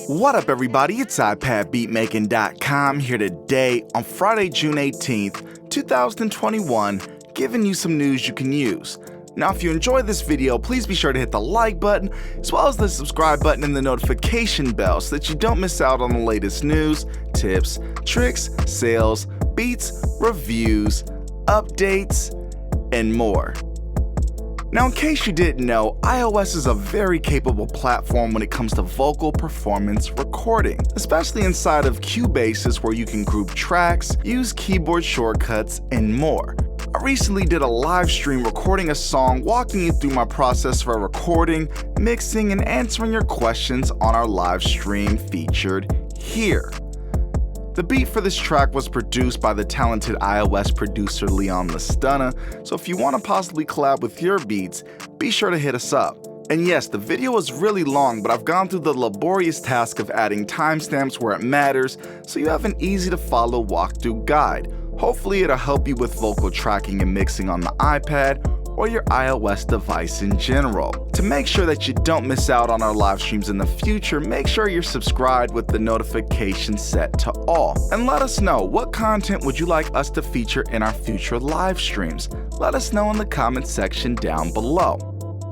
What up, everybody? It's iPadBeatmaking.com here today on Friday, June 18th, 2021, giving you some news you can use. Now, if you enjoyed this video, please be sure to hit the like button, as well as the subscribe button and the notification bell so that you don't miss out on the latest news, tips, tricks, sales, beats, reviews, updates, and more. Now, in case you didn't know, iOS is a very capable platform when it comes to vocal performance recording, especially inside of Cubases where you can group tracks, use keyboard shortcuts, and more. I recently did a live stream recording a song, walking you through my process for recording, mixing, and answering your questions on our live stream featured here. The beat for this track was produced by the talented iOS producer Leon Lastana, so if you want to possibly collab with your beats, be sure to hit us up. And yes, the video is really long, but I've gone through the laborious task of adding timestamps where it matters, so you have an easy to follow walkthrough guide. Hopefully it'll help you with vocal tracking and mixing on the iPad or your iOS device in general. To make sure that you don't miss out on our live streams in the future, make sure you're subscribed with the notification set to all. And let us know, what content would you like us to feature in our future live streams? Let us know in the comment section down below.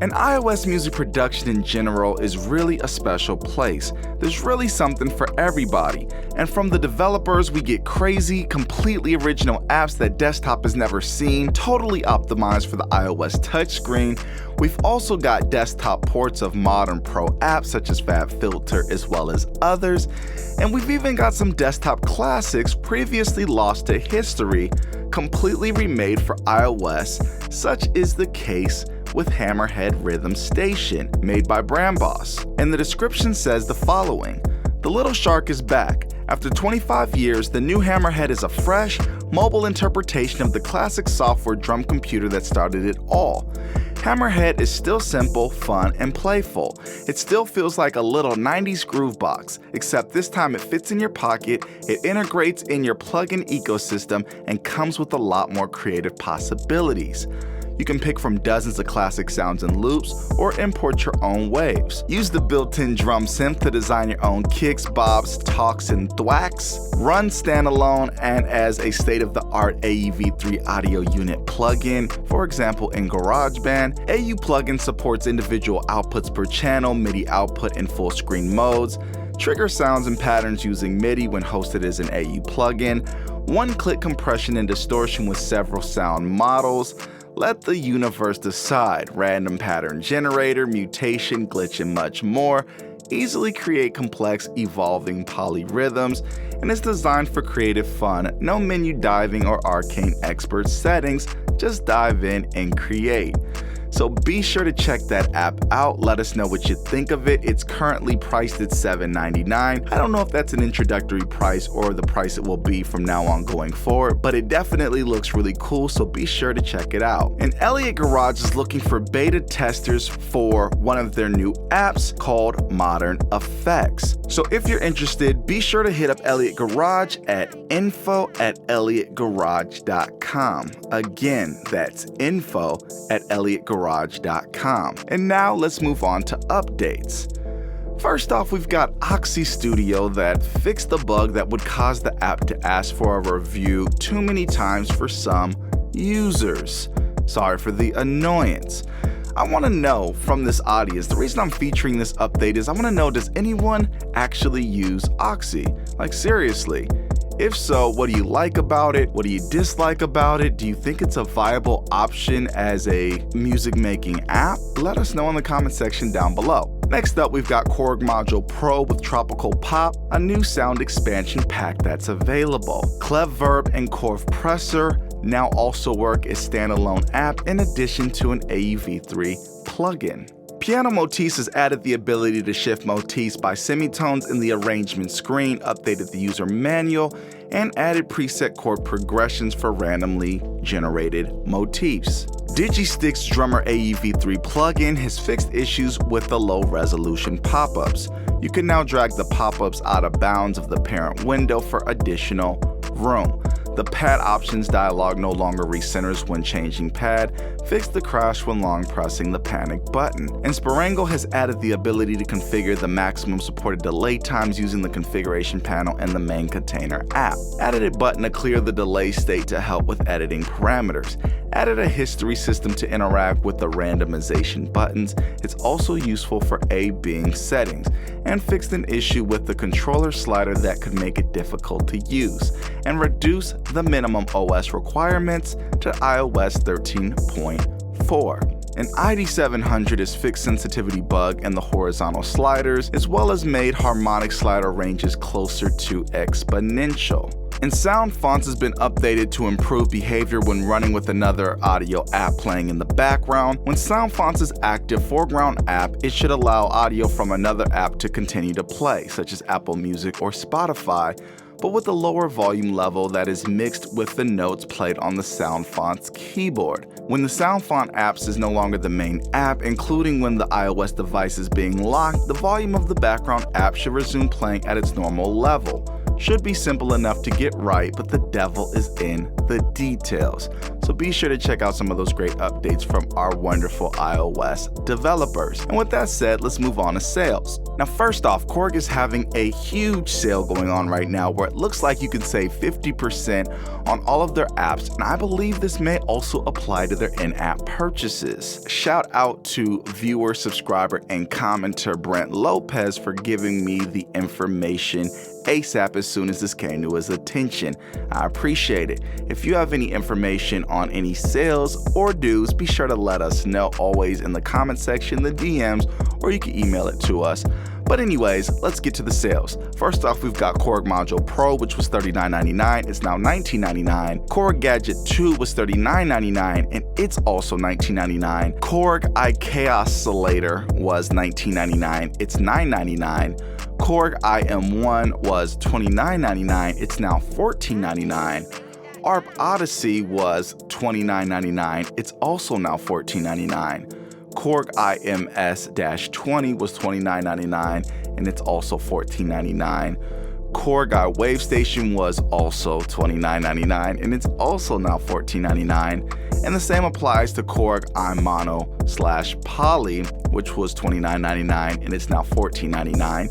And iOS music production in general is really a special place. There's really something for everybody. And from the developers, we get crazy, completely original apps that desktop has never seen, totally optimized for the iOS touchscreen. We've also got desktop ports of modern pro apps such as FabFilter as well as others. And we've even got some desktop classics previously lost to history, completely remade for iOS. Such is the case with Hammerhead Rhythm Station, made by Brandboss. And the description says the following: "The Little Shark is back. After 25 years, the new Hammerhead is a fresh, mobile interpretation of the classic software drum computer that started it all. Hammerhead is still simple, fun, and playful. It still feels like a little 90s groove box, except this time it fits in your pocket, it integrates in your plugin ecosystem, and comes with a lot more creative possibilities. You can pick from dozens of classic sounds and loops, or import your own waves. Use the built-in drum synth to design your own kicks, bobs, talks, and thwacks. Run standalone and as a state-of-the-art AEV3 audio unit plugin, for example in GarageBand. AU plugin supports individual outputs per channel, MIDI output in full screen modes. Trigger sounds and patterns using MIDI when hosted as an AU plugin. One-click compression and distortion with several sound models. Let the universe decide. Random pattern generator, mutation, glitch, and much more. Easily create complex, evolving polyrhythms, and is designed for creative fun. No menu diving or arcane expert settings. Just dive in and create." So be sure to check that app out. Let us know what you think of it. It's currently priced at $7.99. I don't know if that's an introductory price or the price it will be from now on going forward, but it definitely looks really cool, so be sure to check it out. And Elliott Garage is looking for beta testers for one of their new apps called Modern Effects. So if you're interested, be sure to hit up Elliott Garage at info@elliottgarage.com. Again, that's info@elliottgarage.com. And now let's move on to updates. First off, we've got Oxy Studio that fixed the bug that would cause the app to ask for a review too many times for some users. Sorry for the annoyance. I want to know from this audience, the reason I'm featuring this update is I want to know, does anyone actually use Oxy? Like, seriously. If so, what do you like about it? What do you dislike about it? Do you think it's a viable option as a music making app? Let us know in the comment section down below. Next up, we've got Korg Module Pro with Tropical Pop, a new sound expansion pack that's available. Clevverb and Korvpressor now also work as standalone app in addition to an AEV3 plugin. Piano Motifs has added the ability to shift motifs by semitones in the arrangement screen, updated the user manual, and added preset chord progressions for randomly generated motifs. Digistick's Drummer AEV3 plugin has fixed issues with the low resolution pop-ups. You can now drag the pop-ups out of bounds of the parent window for additional room. The pad options dialog no longer recenters when changing pad. Fix the crash when long pressing the panic button. And Sporangle has added the ability to configure the maximum supported delay times using the configuration panel in the main container app. Added a button to clear the delay state to help with editing parameters. Added a history system to interact with the randomization buttons. It's also useful for A/B settings. And fixed an issue with the controller slider that could make it difficult to use. And reduce the minimum OS requirements to iOS 13.4. An ID700 has fixed sensitivity bug in the horizontal sliders, as well as made harmonic slider ranges closer to exponential. And Sound Fonts has been updated to improve behavior when running with another audio app playing in the background. When Sound Fonts is active foreground app, it should allow audio from another app to continue to play, such as Apple Music or Spotify, but with a lower volume level that is mixed with the notes played on the Sound Fonts keyboard. When the Sound Font apps is no longer the main app, including when the iOS device is being locked, the volume of the background app should resume playing at its normal level. Should be simple enough to get right, but the devil is in the details. So be sure to check out some of those great updates from our wonderful iOS developers. And with that said, let's move on to sales. Now, first off, Korg is having a huge sale going on right now where it looks like you can save 50% on all of their apps, and I believe this may also apply to their in-app purchases. Shout out to viewer, subscriber, and commenter Brent Lopez for giving me the information ASAP as soon as this came to his attention. I appreciate it. If you have any information on any sales or dues, be sure to let us know always in the comment section, the DMs, or you can email it to us. But anyways, let's get to the sales. First off, we've got Korg Module Pro, which was $39.99. It's now $19.99. Korg Gadget 2 was $39.99, and it's also $19.99. Korg iChaosilator was $19.99. It's $9.99. Korg IM1 was $29.99. It's now $14.99. ARP Odyssey was $29.99. It's also now $14.99. Korg IMS-20 was $29.99, and it's also $14.99. Korg iWaveStation was also $29.99, and it's also now $14.99. And the same applies to Korg iMono/Poly, which was $29.99, and it's now $14.99.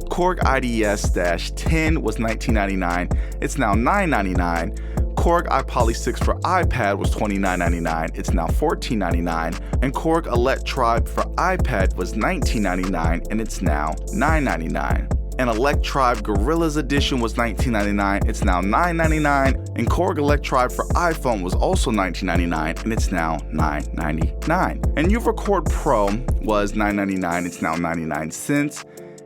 Korg IDS-10 was $19.99. It's now $9.99. Korg iPoly 6 for iPad was $29.99. It's now $14.99. And Korg Electribe for iPad was $19.99, and it's now $9.99. And Electribe Gorillas Edition was $19.99. It's now $9.99. And Korg Electribe for iPhone was also $19.99, and it's now $9.99. And UVercord Pro was $9.99. It's now 99 cents.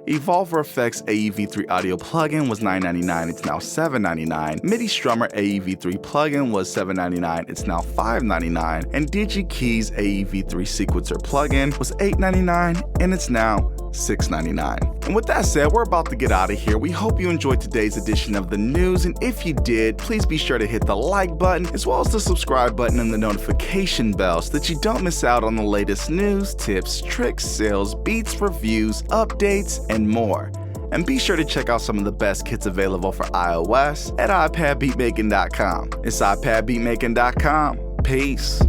Evolver Effects AEV3 audio plugin was $9.99, it's now $7.99. MIDI Strummer AEV3 plugin was $7.99, it's now $5.99. And DigiKeys AEV3 sequencer plugin was $8.99, and it's now $6.99. And with that said, we're about to get out of here. We hope you enjoyed today's edition of the news, and if you did, please be sure to hit the like button as well as the subscribe button and the notification bell so that you don't miss out on the latest news, tips, tricks, sales, beats, reviews, updates, and more. And be sure to check out some of the best kits available for iOS at iPadbeatmaking.com. It's iPadbeatmaking.com. Peace.